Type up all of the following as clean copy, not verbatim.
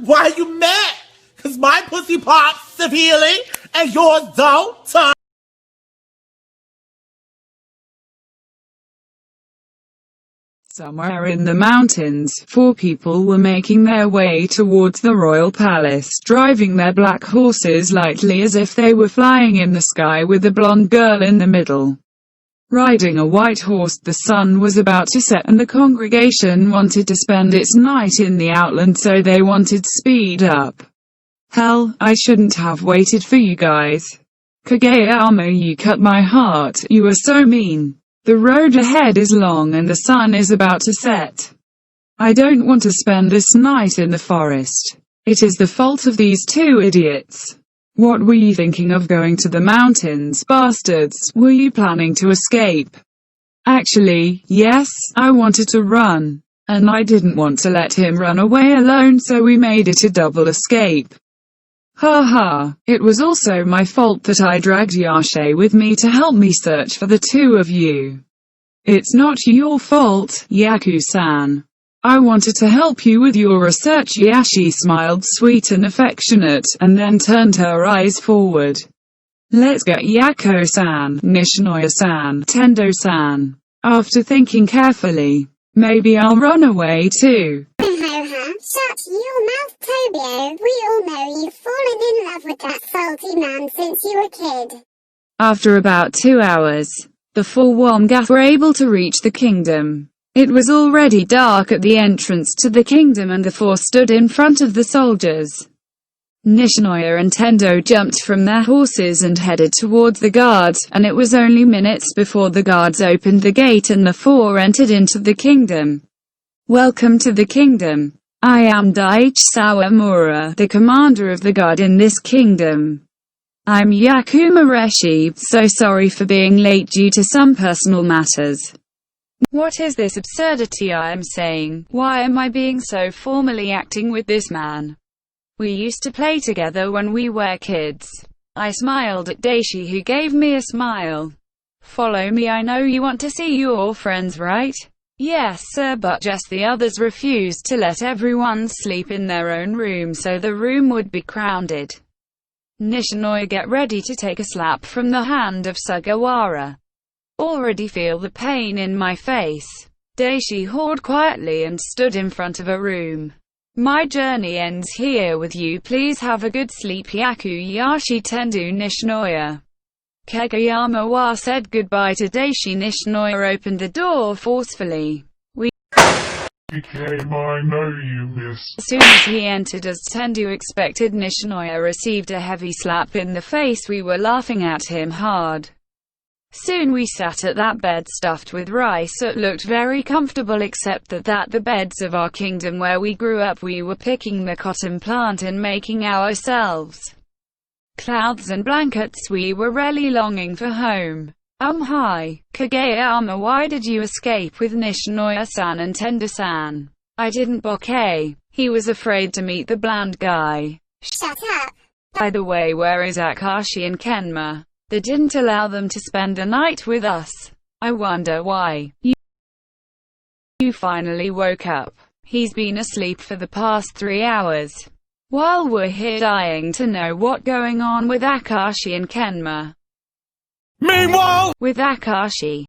Why you mad? Cause my pussy pops severely and yours don't? Somewhere in the mountains, 4 people were making their way towards the royal palace, driving their black horses lightly as if they were flying in the sky with a blonde girl in the middle. Riding a white horse, the sun was about to set and the congregation wanted to spend its night in the outland, so they wanted speed up. Hell, I shouldn't have waited for you guys. Kageyama, you cut my heart, you are so mean. The road ahead is long and the sun is about to set. I don't want to spend this night in the forest. It is the fault of these 2 idiots. What were you thinking of going to the mountains, bastards? Were you planning to escape? Actually, yes, I wanted to run. And I didn't want to let him run away alone, so we made it a double escape. Haha, it was also my fault that I dragged Yashe with me to help me search for the 2 of you. It's not your fault, Yaku-san. I wanted to help you with your research. Yashi smiled sweet and affectionate, and then turned her eyes forward. Let's get Yako-san, Nishinoya-san, Tendo-san. After thinking carefully, maybe I'll run away too. Shut your mouth, Tobio. We all know you've fallen in love with that salty man since you were a kid. After about 2 hours, the 4 Womgath were able to reach the kingdom. It was already dark at the entrance to the kingdom and the 4 stood in front of the soldiers. Nishinoya and Tendo jumped from their horses and headed towards the guards, and it was only minutes before the guards opened the gate and the 4 entered into the kingdom. Welcome to the kingdom. I am Daichi Sawamura, the commander of the guard in this kingdom. I'm Yakumareshi, so sorry for being late due to some personal matters. What is this absurdity I am saying? Why am I being so formally acting with this man? We used to play together when we were kids. I smiled at Daishi, who gave me a smile. Follow me, I know you want to see your friends, right? Yes sir, but just the others refused to let everyone sleep in their own room, so the room would be crowded. Nishinoya, get ready to take a slap from the hand of Sugawara. Already feel the pain in my face. Daishi hawed quietly and stood in front of a room. My journey ends here with you, please have a good sleep. Yaku, Yashi, Tendu, Nishinoya. Kageyama wa said goodbye to Daishi. Nishinoya opened the door forcefully. I know you, miss. As soon as he entered, as Tendu expected, Nishinoya received a heavy slap in the face. We were laughing at him hard. Soon we sat at that bed stuffed with rice. It looked very comfortable, except that the beds of our kingdom where we grew up, we were picking the cotton plant and making ourselves clothes and blankets. We were really longing for home. Hi, Kageyama, why did you escape with Nishinoya-san and Tendo-san? I didn't bokeh. He was afraid to meet the bland guy. Shut up. By the way, where is Akashi and Kenma? They didn't allow them to spend the night with us. I wonder why. You finally woke up. He's been asleep for the past 3 hours. While we're here dying to know what's going on with Akashi and Kenma. Meanwhile, with Akashi,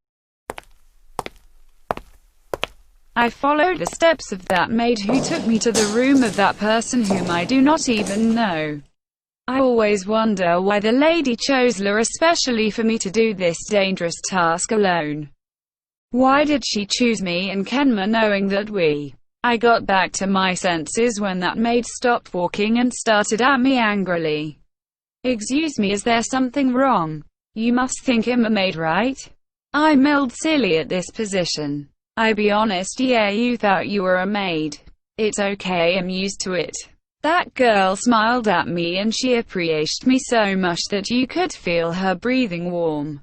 I followed the steps of that maid who took me to the room of that person whom I do not even know. I always wonder why the lady chose La especially for me to do this dangerous task alone. Why did she choose me and Kenma knowing that I got back to my senses when that maid stopped walking and started at me angrily. Excuse me, is there something wrong? You must think I'm a maid, right? I milled silly at this position. I be honest, yeah, you thought you were a maid. It's okay, I'm used to it. That girl smiled at me and she appreciated me so much that you could feel her breathing warm.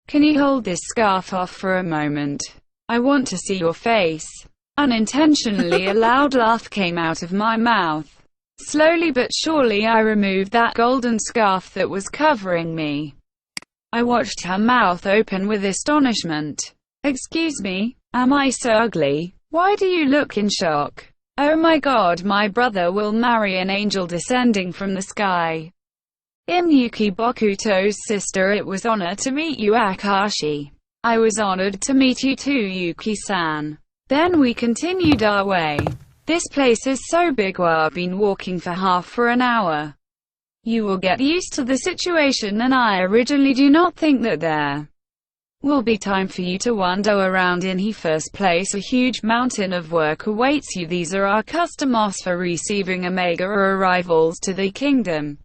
Can you hold this scarf off for a moment? I want to see your face. Unintentionally, a loud laugh came out of my mouth. Slowly but surely I removed that golden scarf that was covering me. I watched her mouth open with astonishment. Excuse me, am I so ugly? Why do you look in shock? Oh my god, my brother will marry an angel descending from the sky. I'm Yuki Bokuto's sister. It was honor to meet you, Akashi. I was honored to meet you too, Yuki-san. Then we continued our way. This place is so big, we've been walking for half an hour. You will get used to the situation, and I originally do not think that there will be time for you to wander around in the first place. A huge mountain of work awaits you. These are our customers for receiving Omega arrivals to the kingdom.